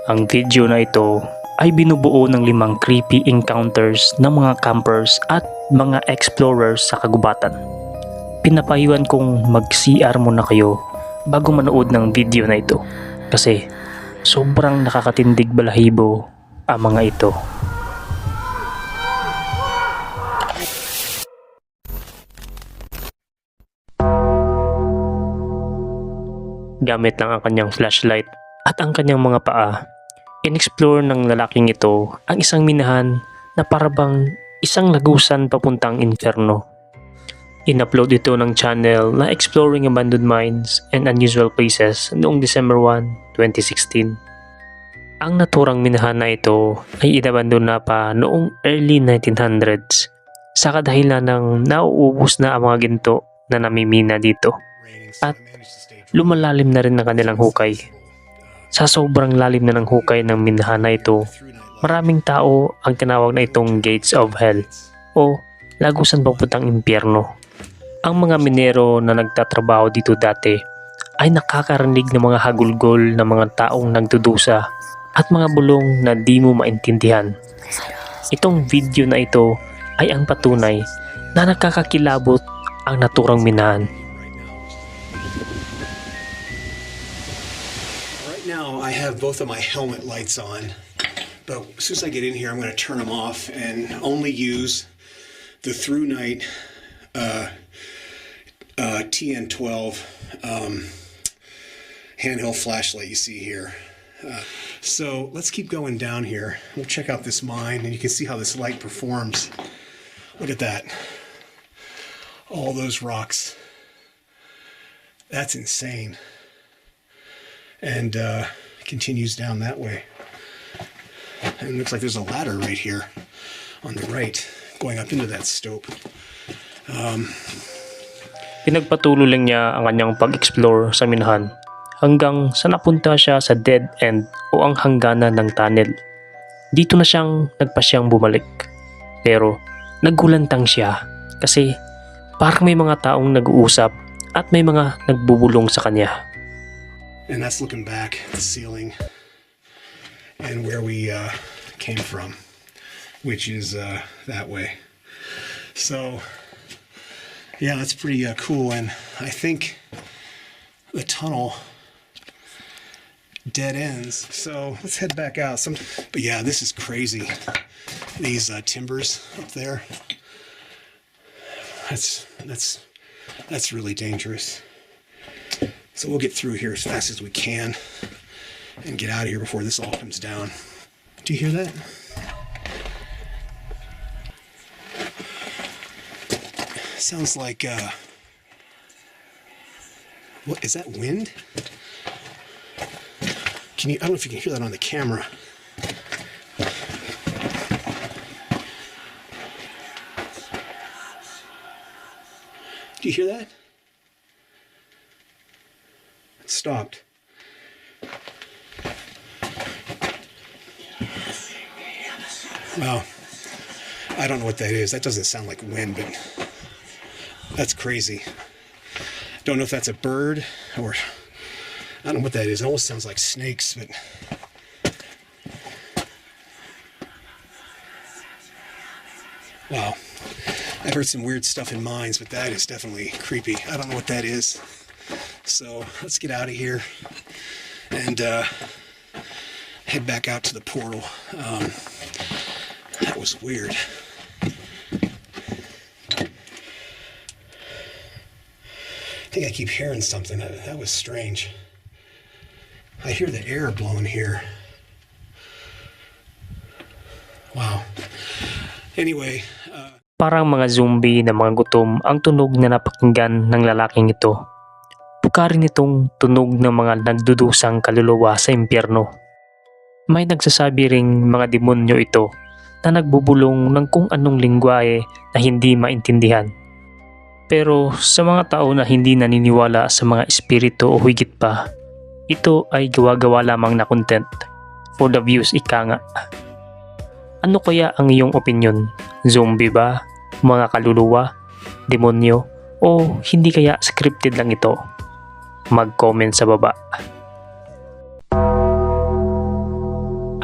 Ang video na ito ay binubuo ng 5 creepy encounters ng mga campers at mga explorers sa kagubatan. Pinapayuhan kong mag-CR muna kayo bago manood ng video na ito kasi sobrang nakakatindig balahibo ang mga ito. Gamit lang ang kanyang flashlight at ang kanyang mga paa, in-explore ng lalaking ito ang isang minahan na parabang isang lagusan papuntang inferno. In-upload ito ng channel na Exploring Abandoned Mines and Unusual Places noong December 1, 2016. Ang naturang minahan na ito ay inabandona pa noong early 1900s sa kadahilan ng nauubos na ang mga ginto na namimina dito at lumalalim na rin ang kanilang hukay. Sa sobrang lalim na ng hukay ng minahan na ito, maraming tao ang tinawag na itong Gates of Hell o lagusan papuntang impyerno. Ang mga minero na nagtatrabaho dito dati ay nakakarinig ng mga hagulgol ng mga taong nagdudusa at mga bulong na di mo maintindihan. Itong video na ito ay ang patunay na nakakakilabot ang naturang minahan. Now I have both of my helmet lights on, but as soon as I get in here I'm going to turn them off and only use the through night TN12 handheld flashlight you see here. So let's keep going down here. We'll check out this mine and you can see how this light performs. Look at that. All those rocks. That's insane. And continues down that way. And it looks like there's a ladder right here on the right going up into that stope. Pinagpatuloy lang niya ang kanyang pag-explore sa minahan hanggang sa napunta siya sa dead end o ang hangganan ng tunnel. Dito na siyang nagpasyang bumalik. Pero nagulantang siya kasi parang may mga taong nag-uusap at may mga nagbubulong sa kanya. And that's looking back at the ceiling and where we came from, which is that way. So, yeah, that's pretty cool. And I think the tunnel dead ends. So let's head back out. But yeah, this is crazy. These timbers up there. That's really dangerous. So we'll get through here as fast as we can and get out of here before this all comes down. Do you hear that? Sounds like, what, is that wind? I don't know if you can hear that on the camera. Do you hear that? Stopped. Well, I don't know what that is. That doesn't sound like wind, but that's crazy. Don't know if that's a bird or I don't know what that is. It almost sounds like snakes, but wow. I've heard some weird stuff in mines, but that is definitely creepy. I don't know what that is. So let's get out of here and head back out to the portal. That was weird. I think I keep hearing something. That was strange. I hear the air blowing here. Wow. Anyway. Parang mga zombie na mga gutom ang tunog na napakinggan ng lalaking ito. Pukarin itong tunog ng mga nagdudusang kaluluwa sa impyerno. May nagsasabi ring mga demonyo ito na nagbubulong ng kung anong lingwahe na hindi maintindihan. Pero sa mga tao na hindi naniniwala sa mga espiritu o higit pa, ito ay gawa-gawa lamang na content for the views ika nga. Ano kaya ang iyong opinion? Zombie ba? Mga kaluluwa? Demonyo? O hindi kaya scripted lang ito? Mag-comment sa baba.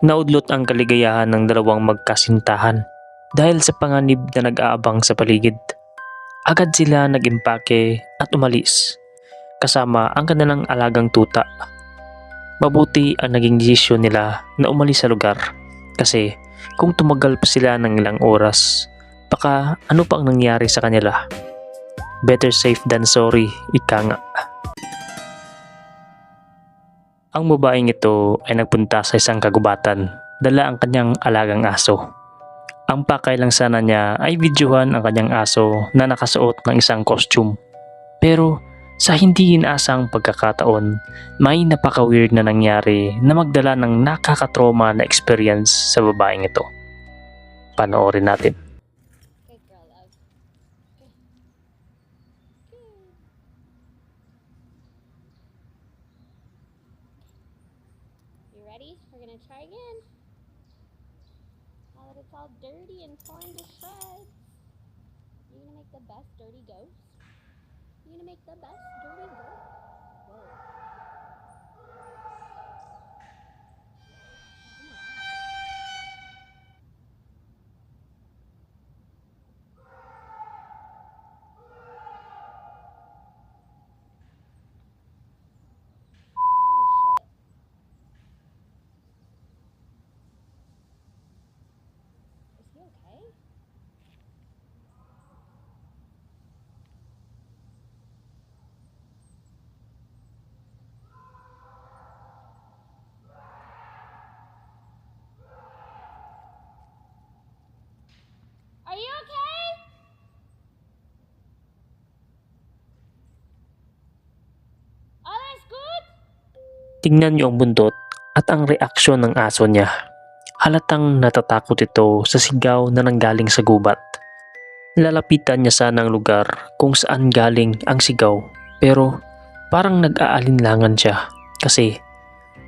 Naudlot ang kaligayahan ng dalawang magkasintahan dahil sa panganib na nag-aabang sa paligid. Agad sila nag-impake at umalis, kasama ang kanilang alagang tuta. Mabuti ang naging desisyon nila na umalis sa lugar kasi kung tumagal pa sila ng ilang oras, baka ano pang nangyari sa kanila. Better safe than sorry, ika nga. Ang babaeng ito ay nagpunta sa isang kagubatan, dala ang kanyang alagang aso. Ang pakay lang sana niya ay videohan ang kanyang aso na nakasuot ng isang costume. Pero sa hindi inaasang pagkakataon, may napaka-weird na nangyari na magdala ng nakakatrauma na experience sa babaeng ito. Panoorin natin. Good girl, love. Good. Good. You ready? We're gonna try again. Now that it's all dirty and torn to shreds, you're gonna make the best dirty ghost. You're gonna make the best dirty ghost. Whoa. Oh shit. Is he okay? Are you okay? Alles good? Tingnan niyo ang buntot at ang reaksyon ng aso niya. Halatang natatakot ito sa sigaw na nanggaling sa gubat. Lalapitan niya sana ang lugar kung saan galing ang sigaw, pero parang nag-aalinlangan siya kasi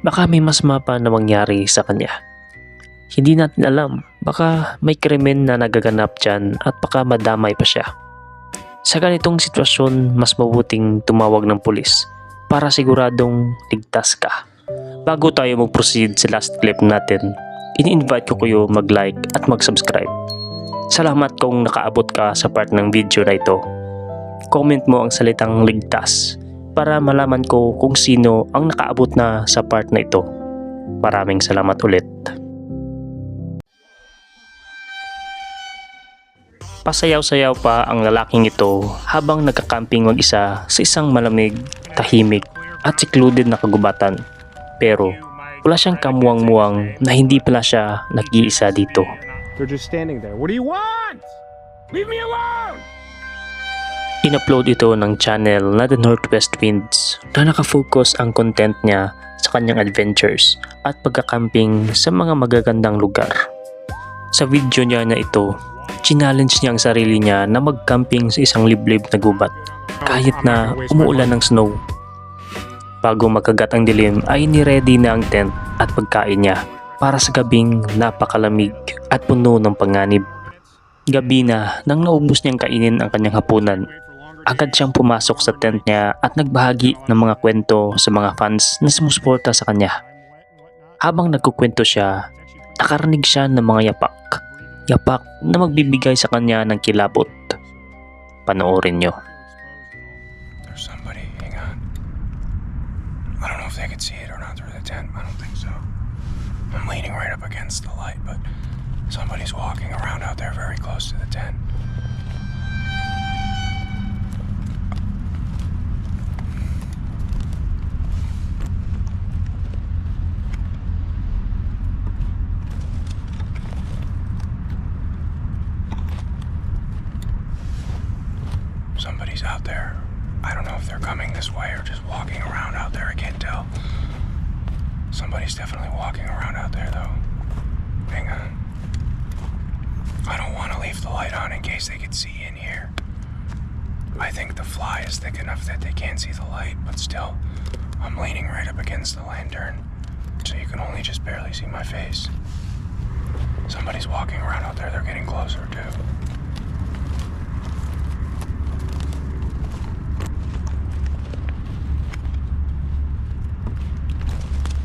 baka may mas mapa na mangyari sa kanya. Hindi natin alam, baka may krimen na nagaganap dyan at baka madamay pa siya. Sa ganitong sitwasyon, mas mabuting tumawag ng pulis para siguradong ligtas ka. Bago tayo mag-proceed sa last clip natin, ini-invite ko kayo mag-like at mag-subscribe. Salamat kung nakaabot ka sa part ng video na ito. Comment mo ang salitang ligtas para malaman ko kung sino ang nakaabot na sa part na ito. Maraming salamat ulit. Pasayaw-sayaw pa ang lalaking ito habang nagka-camping mag-isa sa isang malamig, tahimik at secluded na kagubatan. Pero wala siyang kamuwang-muwang na hindi pala siya nag-iisa dito. They're just standing there. What do you want? Leave me alone! In-upload ito ng channel na The Northwest Winds na nakafocus ang content niya sa kanyang adventures at pagka-camping sa mga magagandang lugar. Sa video niya na ito, challenge niya ang sarili niya na mag-camping sa isang liblib na gubat kahit na umuulan ng snow. Bago magkagat ang dilim ay ni-ready na ang tent at pagkain niya para sa gabing napakalamig at puno ng panganib. Gabi na nang naubos niyang kainin ang kanyang hapunan, agad siyang pumasok sa tent niya at nagbahagi ng mga kwento sa mga fans na sumusuporta sa kanya. Habang nagkukwento siya, nakarinig siya ng mga yapak. Yapak na magbibigay sa kanya ng kilabot. Panoorin niyo. There's somebody, hang on. I don't know if they could see it or not through the tent. I don't think so. I'm leaning right up against the light, but somebody's walking around out there very close to the tent. Somebody's out there. I don't know if they're coming this way or just walking around out there. I can't tell. Somebody's definitely walking around out there, though. Hang on. I don't want to leave the light on in case they could see in here. I think the fly is thick enough that they can't see the light, but still, I'm leaning right up against the lantern, so you can only just barely see my face. Somebody's walking around out there. They're getting closer, too.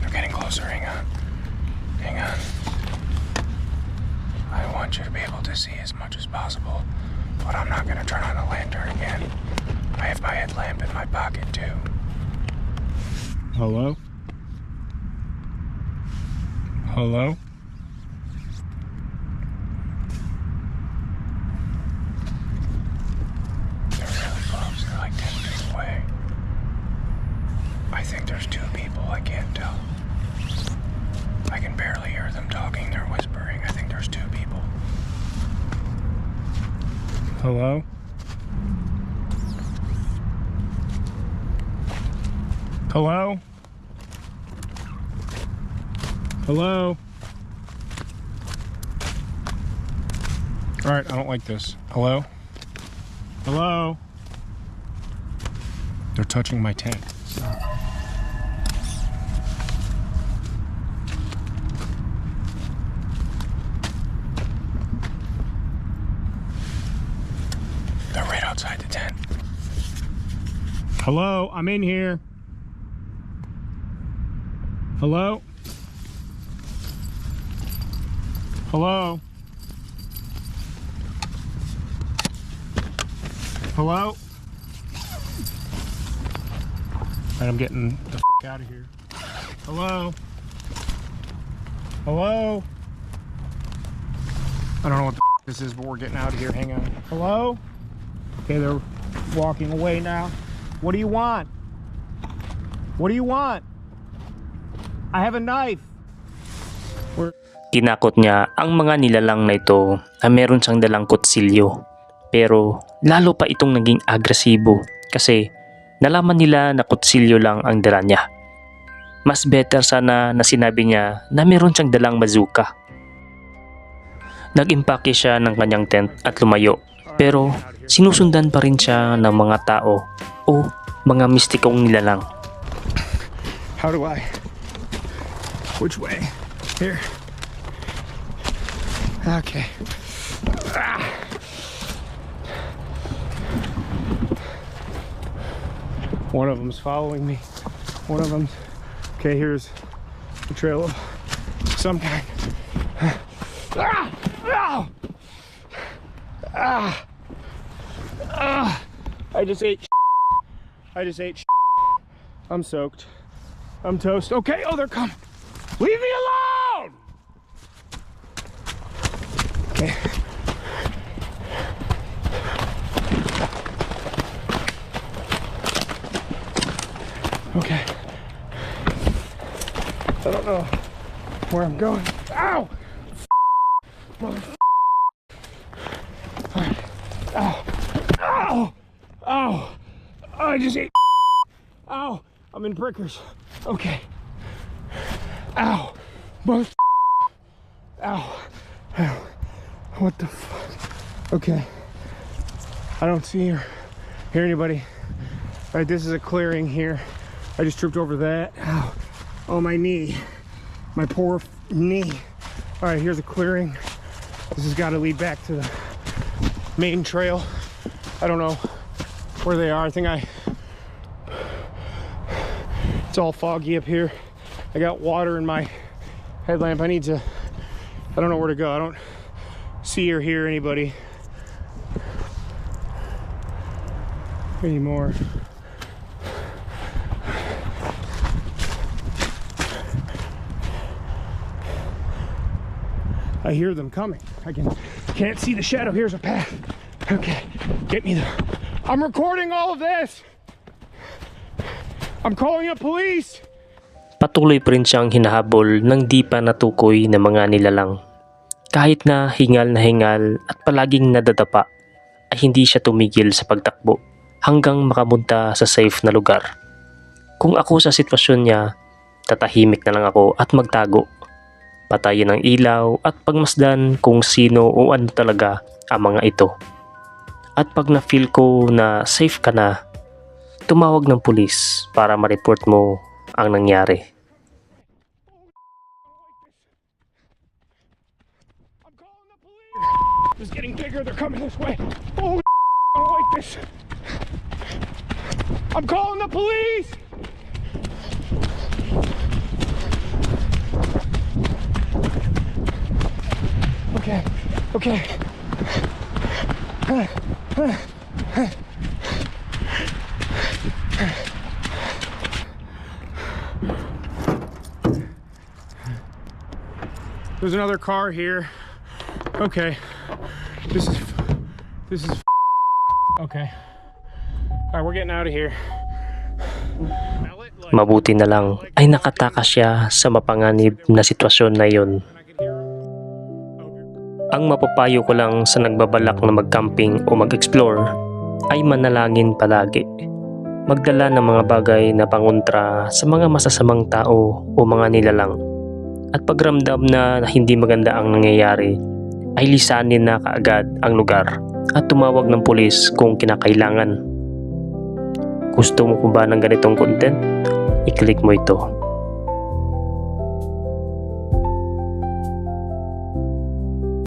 They're getting closer. Hang on. Hang on. want you to be able to see as much as possible, but I'm not gonna turn on the lantern again. I have my headlamp in my pocket too. Hello? Hello? They're really close. They're like 10 feet away. I think there's two people. I can't tell. I can barely hear them talking. They're whispering. I think there's two people. Hello? Hello? Hello? Alright, I don't like this. Hello? Hello? They're touching my tent. They're right outside the tent. Hello? I'm in here. Hello? Hello? Hello? Alright, I'm getting the out of here. Hello? Hello? I don't know what the this is, but we're getting out of here. Hang on. Hello? Okay, they're walking away now. What do you want? What do you want? I have a knife. Tinakot niya ang mga nilalang na ito na meron siyang dalang kutsilyo. Pero lalo pa itong naging agresibo kasi nalaman nila na kutsilyo lang ang dala niya. Mas better sana na sinabi niya na meron siyang dalang bazooka. Nag-impake siya ng kanyang tent at lumayo. Pero sinusundan pa rin siya ng mga tao o mga mistikong nilalang. How do I? Which way? Here. Okay. Ah. One of them's following me. One of them's... Okay, here's the trail of some kind. Ah! Ah! Ah! Ah! I just ate. I just ate. I'm soaked. I'm toast. Okay, oh, they're coming. Leave me alone! Okay. Okay. I don't know where I'm going. Ow! Mother. Alright. Ow! Ow! Ow! I just ate. Ow! I'm in prickers. Okay. Ow! Both. Ow! Ow! What the fuck? Okay. I don't see or hear anybody. All right, this is a clearing here. I just tripped over that. Ow! Oh, my knee. My poor knee. All right, here's a clearing. This has got to lead back to the main trail. I don't know where they are. I think it's all foggy up here. I got water in my headlamp. I don't know where to go. I don't see or hear anybody anymore. I hear them coming. Can't see the shadow. Here's a path. Okay, get me there. I'm recording all of this. I'm calling the police. Patuloy pa rin siyang hinahabol ng di pa natukoy na mga nilalang. Kahit na hingal at palaging nadadapa, ay hindi siya tumigil sa pagtakbo hanggang makapunta sa safe na lugar. Kung ako sa sitwasyon niya, tatahimik na lang ako at magtago. Patayin ang ilaw at pagmasdan kung sino o ano talaga ang mga ito. At pag na-feel ko na safe ka na, tumawag ng pulis para ma-report mo ang nangyari. It's getting bigger. They're coming this way. Oh, I don't like this. I'm calling the police. Okay. Okay. There's another car here. Okay. This is okay. Alright, we're getting out of here. Mabuti na lang ay nakatakas siya sa mapanganib na sitwasyon na yun. Ang mapapayo ko lang sa nagbabalak na mag-camping o mag-explore ay manalangin palagi. Magdala ng mga bagay na pangontra sa mga masasamang tao o mga nilalang. At pagramdam na hindi maganda ang nangyayari, ay lisanin na kaagad ang lugar at tumawag ng pulis kung kinakailangan. Gusto mo po ba ng ganitong content? I-click mo ito.